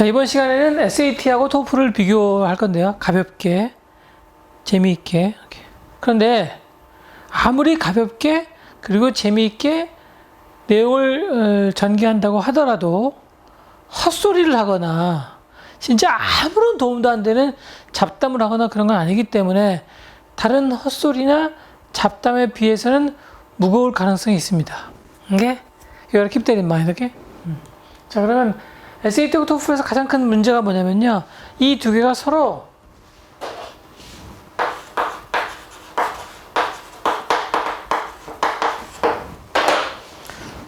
자, 이번 시간에는 SAT하고 토플을 비교할 건데요. 가볍게, 재미있게. 이렇게. 그런데 아무리 가볍게 그리고 재미있게 내용을 전개한다고 하더라도 헛소리를 하거나 진짜 아무런 도움도 안 되는 잡담을 하거나 그런 건 아니기 때문에 다른 헛소리나 잡담에 비해서는 무거울 가능성이 있습니다. 오케이? You gotta keep that in mind, okay? 자, 그러면 SAT하고 토플에서 가장 큰 문제가 뭐냐면요. 이 두 개가 서로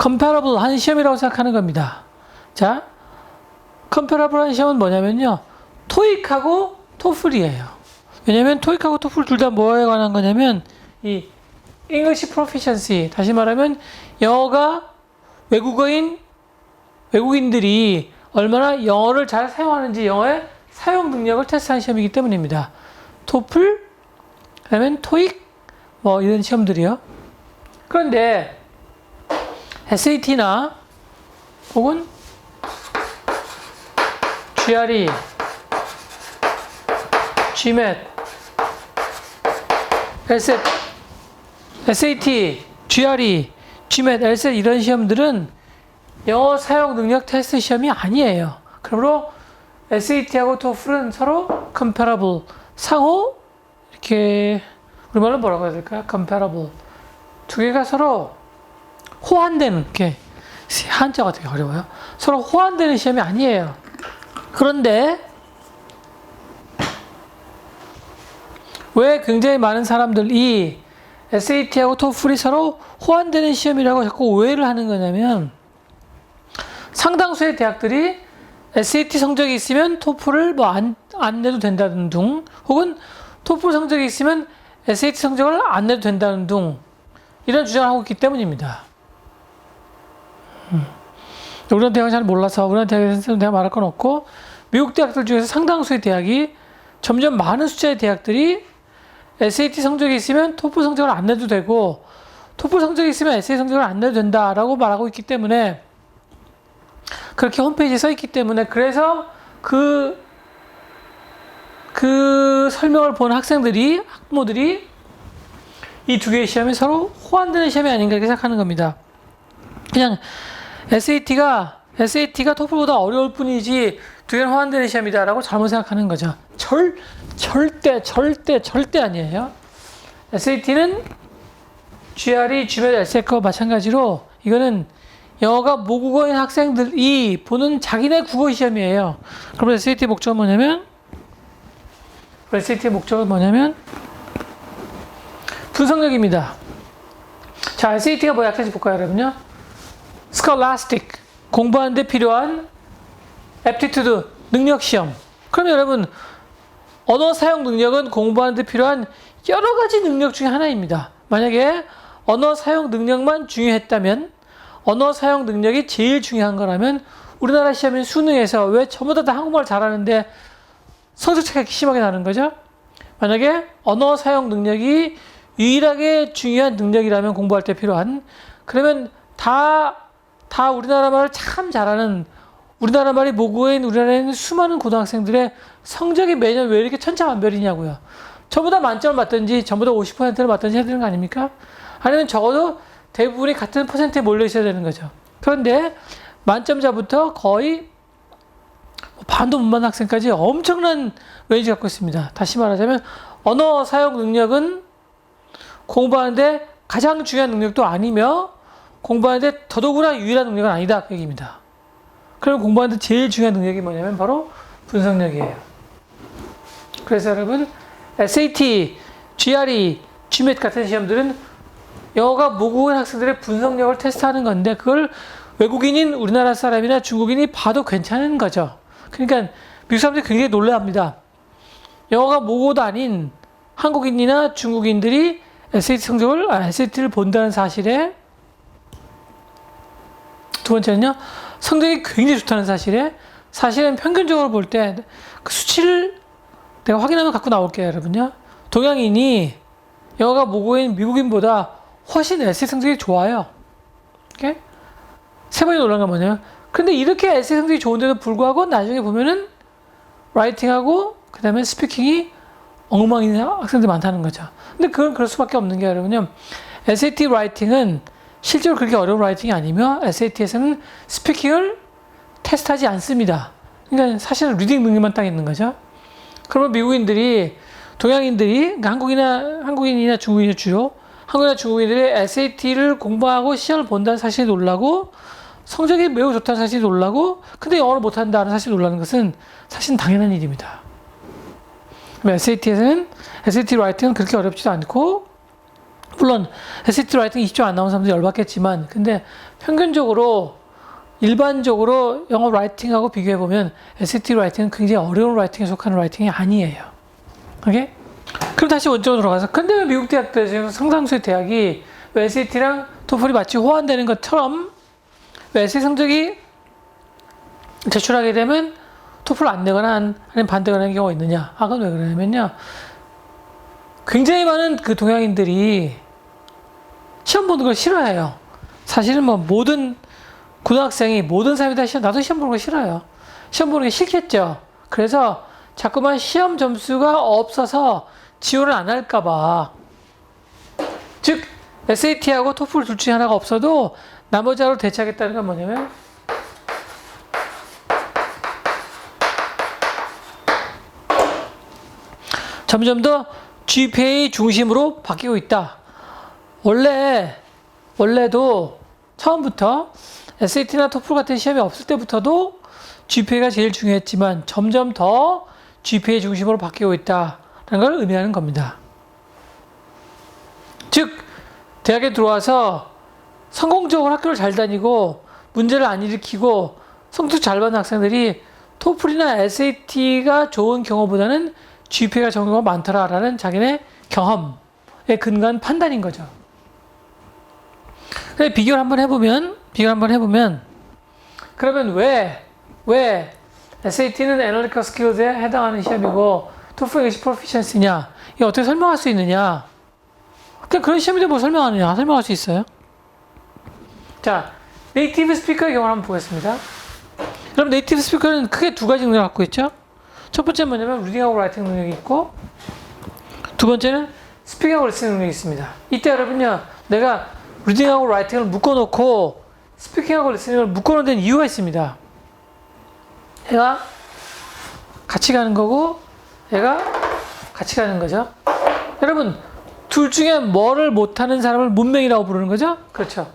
comparable 한 시험이라고 생각하는 겁니다. 자, comparable 한 시험은 뭐냐면요. 토익하고 토플이에요. 왜냐면 토익하고 토플 둘 다 뭐에 관한 거냐면 이 English proficiency, 다시 말하면 영어가 외국인들이 얼마나 영어를 잘 사용하는지 영어의 사용 능력을 테스트하는 시험이기 때문입니다. 토플, 그다음에 토익, 뭐 이런 시험들이요. 그런데 SAT나 혹은 GRE, GMAT, LSAT, SAT, GRE, GMAT, LSAT 이런 시험들은 영어 사용 능력 테스트 시험이 아니에요. 그러므로 SAT하고 TOEFL은 서로 comparable, 상호 이렇게 우리말로 뭐라고 해야 될까요? comparable. 두 개가 서로 호환되는, 이렇게 한자가 되게 어려워요. 서로 호환되는 시험이 아니에요. 그런데 왜 굉장히 많은 사람들이 SAT하고 TOEFL이 서로 호환되는 시험이라고 자꾸 오해를 하는 거냐면 상당수의 대학들이 SAT 성적이 있으면 TOEFL을 뭐 안 내도 된다는 둥, 혹은 TOEFL 성적이 있으면 SAT 성적을 안 내도 된다는 둥, 이런 주장을 하고 있기 때문입니다. 우리나라 대학은 잘 몰라서 우리나라 대학에서 내가 말할 건 없고, 미국 대학들 중에서 상당수의 대학이 점점 많은 숫자의 대학들이 SAT 성적이 있으면 TOEFL 성적을 안 내도 되고 TOEFL 성적이 있으면 SAT 성적을 안 내도 된다라고 말하고 있기 때문에, 그렇게 홈페이지에 써 있기 때문에, 그래서 그 설명을 본 학부모들이 이 두 개의 시험이 서로 호환되는 시험이 아닌가 이렇게 생각하는 겁니다. 그냥 SAT가 TOEFL보다 어려울 뿐이지 두 개는 호환되는 시험이다라고 잘못 생각하는 거죠. 절대 아니에요. SAT는 GRE, GMAT, LSAT과 마찬가지로 이거는 영어가 모국어인 학생들이 보는 자기네 국어 시험이에요. 그럼 SAT의 목적은 뭐냐면 분석력입니다. 자, SAT가 뭐 약한지 볼까요, 여러분요? Scholastic, 공부하는 데 필요한 aptitude, 능력 시험. 그럼 여러분, 언어 사용 능력은 공부하는 데 필요한 여러 가지 능력 중에 하나입니다. 만약에 언어 사용 능력만 중요했다면, 언어 사용 능력이 제일 중요한 거라면 우리나라 시험인 수능에서 왜 전부 다 한국말 잘하는데 성적 차이가 심하게 나는 거죠? 만약에 언어 사용 능력이 유일하게 중요한 능력이라면 공부할 때 필요한, 그러면 다 우리나라 말을 참 잘하는, 우리나라 말이 모국어인 우리나라에 있는 수많은 고등학생들의 성적이 매년 왜 이렇게 천차만별이냐고요. 전부 다 만점을 맞든지 전부 다 50%를 맞든지 해야 되는 거 아닙니까? 아니면 적어도 대부분이 같은 퍼센트에 몰려 있어야 되는 거죠. 그런데 만점자부터 거의 반도 못 맞는 학생까지 엄청난 레인지 갖고 있습니다. 다시 말하자면 언어 사용 능력은 공부하는데 가장 중요한 능력도 아니며 공부하는데 더더구나 유일한 능력은 아니다, 그 얘기입니다. 그럼 공부하는데 제일 중요한 능력이 뭐냐면 바로 분석력이에요. 그래서 여러분, SAT, GRE, GMAT 같은 시험들은 영어가 모국어인 학생들의 분석력을 테스트하는 건데, 그걸 외국인인 우리나라 사람이나 중국인이 봐도 괜찮은 거죠. 그러니까 미국 사람들이 굉장히 놀라합니다. 영어가 모국어도 아닌 한국인이나 중국인들이 SAT를 본다는 사실에, 두 번째는요, 성적이 굉장히 좋다는 사실에, 사실은 평균적으로 볼 때 그 수치를 내가 확인하면 갖고 나올게요, 여러분요. 동양인이 영어가 모국어인 미국인보다 훨씬 SAT 성적이 좋아요. 오케이? 세 번째 놀란 건 뭐냐면 근데 이렇게 에세이 성적이 좋은데도 불구하고 나중에 보면은 라이팅하고 그 다음에 스피킹이 엉망인 학생들이 많다는 거죠. 근데 그건 그럴 수밖에 없는 게 여러분요. SAT 라이팅은 실제로 그렇게 어려운 라이팅이 아니며 SAT에서는 스피킹을 테스트하지 않습니다. 그러니까 사실은 리딩 능력만 딱 있는 거죠. 그러면 미국인들이 동양인들이 그러니까 한국인이나 중국인이 주로 한국이나 중국인들이 SAT를 공부하고 시험을 본다는 사실이 놀라고 성적이 매우 좋다는 사실이 놀라고 근데 영어를 못한다는 사실이 놀라는 것은 사실 당연한 일입니다. SAT에서는 SAT 라이팅은 그렇게 어렵지도 않고 물론 SAT 라이팅이 20점 안 나온 사람도 열받겠지만 근데 평균적으로 일반적으로 영어 라이팅하고 비교해보면 SAT 라이팅은 굉장히 어려운 라이팅에 속하는 라이팅이 아니에요. 오케이? 그럼 다시 원점으로 돌아가서 근데 왜 미국 대학들 중에서 상당수의 대학이 왜 SAT랑 토플이 마치 호환되는 것처럼 왜 에세이 성적이 제출하게 되면 토플 안 내거나 아니면 반대거나 하는 경우가 있느냐? 아, 그건 왜 그러냐면요. 굉장히 많은 그 동양인들이 시험 보는 걸 싫어해요. 사실은 뭐 모든 고등학생이 모든 사람이 다 나도 시험 보는 거 싫어요. 시험 보는 게 싫겠죠. 그래서 자꾸만 시험 점수가 없어서 지원을 안 할까봐. 즉, SAT하고 토플 둘 중에 하나가 없어도 나머지 하나로 대체하겠다는 건 뭐냐면 점점 더 GPA 중심으로 바뀌고 있다. 원래도 처음부터 SAT나 토플 같은 시험이 없을 때부터도 GPA가 제일 중요했지만 점점 더 GPA 중심으로 바뀌고 있다는 걸 의미하는 겁니다. 즉 대학에 들어와서 성공적으로 학교를 잘 다니고 문제를 안 일으키고 성적 잘 받는 학생들이 토플이나 SAT가 좋은 경우보다는 GPA가 좋은 경우가 많더라라는 자기네 경험에 근거한 판단인 거죠. 근데 비교를 한번 해보면 그러면 왜 SAT는 Analytical Skills에 해당하는 시험이고 토플은 English Proficiency냐? 이거 어떻게 설명할 수 있느냐? 그냥 그런 시험인데 뭐 설명하느냐? 설명할 수 있어요. 자, 네이티브 스피커의 경우를 한번 보겠습니다. 그럼 네이티브 스피커는 크게 두 가지 능력을 갖고 있죠. 첫 번째는 뭐냐면 리딩하고 라이팅 능력이 있고 두 번째는 스피킹하고 리스닝 능력이 있습니다. 이때 여러분요, 내가 리딩하고 라이팅을 묶어놓고 스피킹하고 리스닝을 묶어놓은 데는 이유가 있습니다. 얘가 같이 가는 거고 얘가 같이 가는 거죠. 여러분, 둘 중에 뭐를 못하는 사람을 문맹이라고 부르는 거죠? 그렇죠.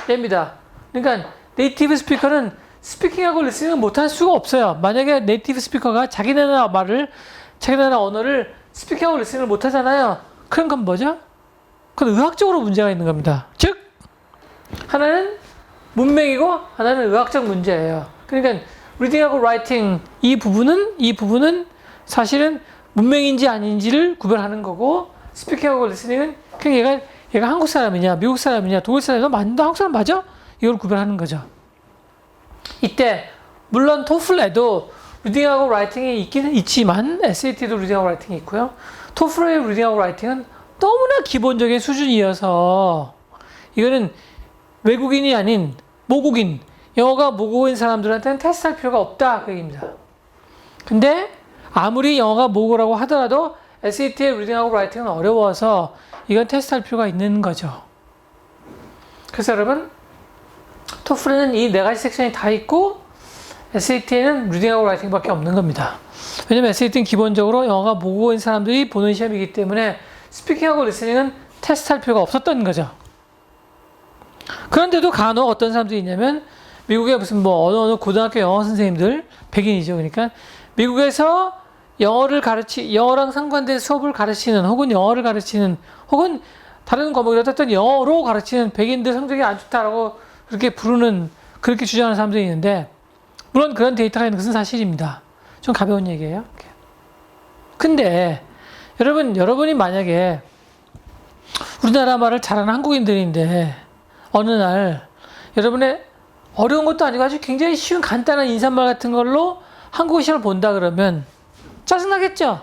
얘입니다. 그러니까 네이티브 스피커는 스피킹하고 리스닝을 못할 수가 없어요. 만약에 네이티브 스피커가 자기네 나라 말을, 자기네 나라 언어를 스피킹하고 리스닝을 못하잖아요. 그런 건 뭐죠? 그건 의학적으로 문제가 있는 겁니다. 즉 하나는 문맹이고 하나는 의학적 문제예요. 그러니까 리딩하고 라이팅 이 부분은 사실은 문맹인지 아닌지를 구별하는 거고 스피킹하고 리스닝은 그냥 얘가 한국 사람이냐 미국 사람이냐 독일 사람이냐 너 한국 사람 맞아? 이걸 구별하는 거죠. 이때 물론 토플에도 리딩하고 라이팅이 있기는 있지만 SAT도 리딩하고 라이팅이 있고요. 토플의 리딩하고 라이팅은 너무나 기본적인 수준이어서 이거는 외국인이 아닌 모국인, 영어가 모국어인 사람들한테는 테스트할 필요가 없다 그 얘기입니다. 근데 아무리 영어가 모국어라고 하더라도 SAT의 리딩하고 라이팅은 어려워서 이건 테스트할 필요가 있는 거죠. 그래서 여러분 토플에는 이 네 가지 섹션이 다 있고 SAT에는 리딩하고 라이팅밖에 없는 겁니다. 왜냐면 SAT는 기본적으로 영어가 모국어인 사람들이 보는 시험이기 때문에 스피킹하고 리스닝은 테스트할 필요가 없었던 거죠. 그런데도 간혹 어떤 사람들이 있냐면 미국의 무슨 뭐 어느 고등학교 영어 선생님들 백인이죠. 그러니까 미국에서 영어랑 상관된 수업을 가르치는 혹은 영어를 가르치는 혹은 다른 과목이라도 어떤 영어로 가르치는 백인들 성적이 안 좋다라고 그렇게 주장하는 사람들이 있는데 물론 그런 데이터가 있는 것은 사실입니다. 좀 가벼운 얘기예요. 근데 여러분이 만약에 우리나라 말을 잘하는 한국인들인데 어느 날 여러분의 어려운 것도 아니고 아주 굉장히 쉬운 간단한 인사말 같은 걸로 한국어 시험을 본다 그러면 짜증나겠죠?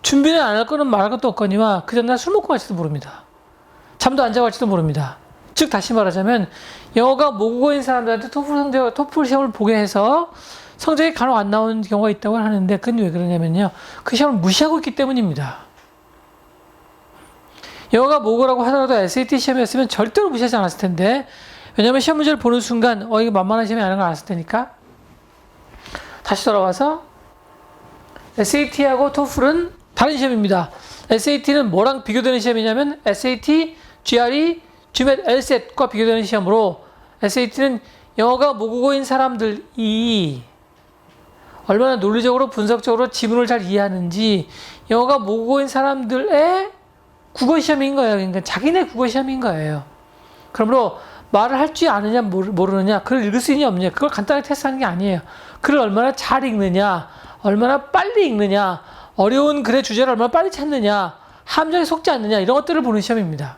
준비는 안 할 거는 말할 것도 없거니와 그 전날 술 먹고 갈지도 모릅니다. 잠도 안 자고 갈지도 모릅니다. 즉 다시 말하자면 영어가 모국어인 사람들한테 토플 시험을 보게 해서 성적이 간혹 안 나오는 경우가 있다고 하는데 그건 왜 그러냐면요. 그 시험을 무시하고 있기 때문입니다. 영어가 모국어라고 하더라도 SAT 시험이었으면 절대로 무시하지 않았을 텐데 왜냐면 시험 문제를 보는 순간 이거 만만한 시험이 아닌 걸 알았을 테니까. 다시 돌아와서 SAT하고 토플은 다른 시험입니다. SAT는 뭐랑 비교되는 시험이냐면 SAT, GRE, GMAT, LSAT과 비교되는 시험으로 SAT는 영어가 모국어인 사람들이 얼마나 논리적으로 분석적으로 지문을 잘 이해하는지 영어가 모국어인 사람들의 국어 시험인 거예요. 그러니까 자기네 국어 시험인 거예요. 그러므로 말을 할 줄 아느냐 모르느냐, 글을 읽을 수 있느냐 없느냐 그걸 간단하게 테스트하는 게 아니에요. 글을 얼마나 잘 읽느냐, 얼마나 빨리 읽느냐, 어려운 글의 주제를 얼마나 빨리 찾느냐, 함정에 속지 않느냐 이런 것들을 보는 시험입니다.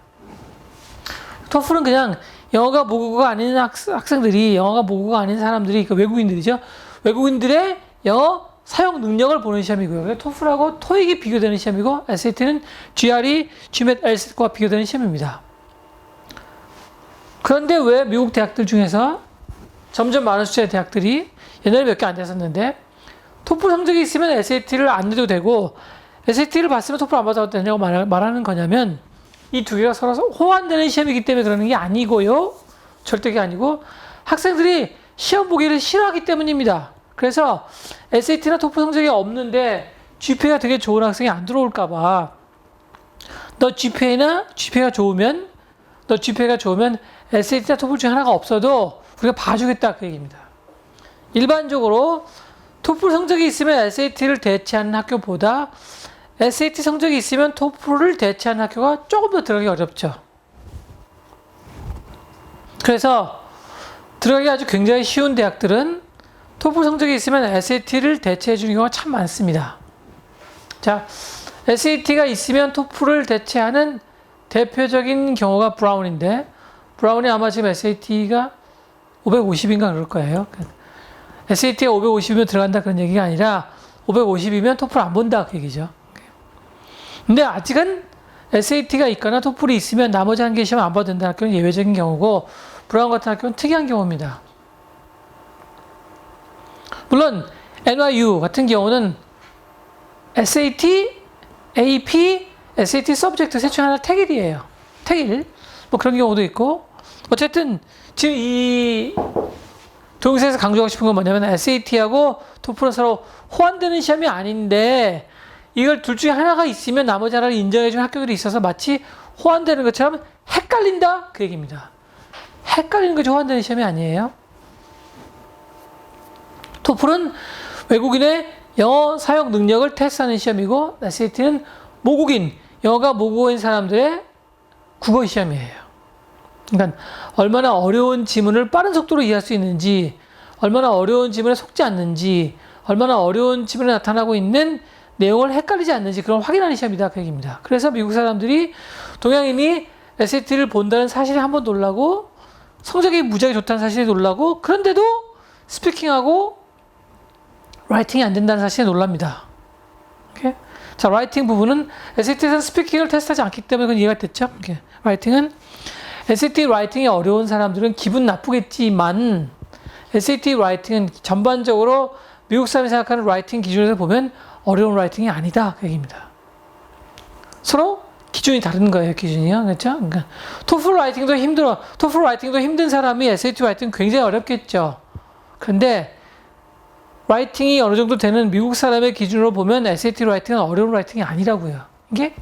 토플은 그냥 영어가 모국어가 아닌 학생들이, 영어가 모국어가 아닌 사람들이, 그 외국인들이죠. 외국인들의 영어 사용 능력을 보는 시험이고요. 토플하고 토익이 비교되는 시험이고 SAT는 GRE, GMAT, LSAT과 비교되는 시험입니다. 그런데 왜 미국 대학들 중에서 점점 많은 숫자의 대학들이 옛날에 몇 개 안 됐었는데 토플 성적이 있으면 SAT를 안 내도 되고 SAT를 봤으면 토플 안 받아도 되냐고 말하는 거냐면 이 두 개가 서로 호환되는 시험이기 때문에 그러는 게 아니고요. 절대 그게 아니고 학생들이 시험 보기를 싫어하기 때문입니다. 그래서 SAT나 토플 성적이 없는데 GPA가 되게 좋은 학생이 안 들어올까 봐 너 GPA가 좋으면 SAT나 토플 중에 하나가 없어도 우리가 봐주겠다 그 얘기입니다. 일반적으로 토플 성적이 있으면 SAT를 대체하는 학교보다 SAT 성적이 있으면 토플을 대체하는 학교가 조금 더 들어가기 어렵죠. 그래서 들어가기 아주 굉장히 쉬운 대학들은 토플 성적이 있으면 SAT를 대체해 주는 경우가 참 많습니다. 자, SAT가 있으면 토플을 대체하는 대표적인 경우가 브라운인데 브라운이 아마 지금 SAT가 550인가 그럴 거예요. SAT가 550이면 들어간다 그런 얘기가 아니라 550이면 토플 안 본다 그 얘기죠. 근데 아직은 SAT가 있거나 토플이 있으면 나머지 한 개 시험 안 봐도 된다는 학교는 예외적인 경우고 브라운 같은 학교는 특이한 경우입니다. 물론 NYU 같은 경우는 SAT, AP, SAT 서브젝트 셋 중 하나 택일이에요. 택일. 뭐 그런 경우도 있고 어쨌든 지금 이 동영상에서 강조하고 싶은 건 뭐냐면 SAT하고 토플은 서로 호환되는 시험이 아닌데 이걸 둘 중에 하나가 있으면 나머지 하나를 인정해주는 학교들이 있어서 마치 호환되는 것처럼 헷갈린다 그 얘기입니다. 헷갈리는 것이 호환되는 시험이 아니에요. 토플은 외국인의 영어 사용 능력을 테스트하는 시험이고 SAT는 영어가 모국어인 사람들의 국어 시험이에요. 그러니까 얼마나 어려운 지문을 빠른 속도로 이해할 수 있는지, 얼마나 어려운 지문에 속지 않는지, 얼마나 어려운 지문에 나타나고 있는 내용을 헷갈리지 않는지 그런 확인하는 시험이다 그 얘기입니다. 그래서 미국 사람들이 동양인이 SAT를 본다는 사실에 한번 놀라고 성적이 무지하게 좋다는 사실에 놀라고 그런데도 스피킹하고 라이팅이 안 된다는 사실에 놀랍니다. 오케이? 자, 라이팅 부분은 SAT에서는 스피킹을 테스트하지 않기 때문에 그건 이해가 됐죠? 오케이. 라이팅은 SAT 라이팅이 어려운 사람들은 기분 나쁘겠지만 SAT 라이팅은 전반적으로 미국 사람이 생각하는 라이팅 기준에서 보면 어려운 라이팅이 아니다 그 얘기입니다. 서로 기준이 다른 거예요. 기준이요. 그렇죠? 그러니까 토플 라이팅도 힘든 사람이 SAT 라이팅 굉장히 어렵겠죠. 그런데 라이팅이 어느 정도 되는 미국 사람의 기준으로 보면 SAT 라이팅은 어려운 라이팅이 아니라고요. 이게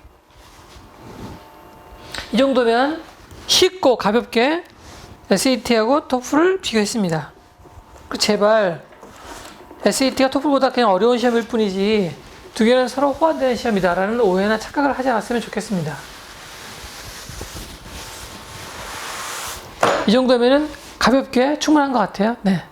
이 정도면 쉽고 가볍게 SAT하고 토플을 비교했습니다. 제발 SAT가 토플보다 그냥 어려운 시험일 뿐이지 두 개는 서로 호환되는 시험이다라는 오해나 착각을 하지 않았으면 좋겠습니다. 이 정도면은 가볍게 충분한 것 같아요. 네.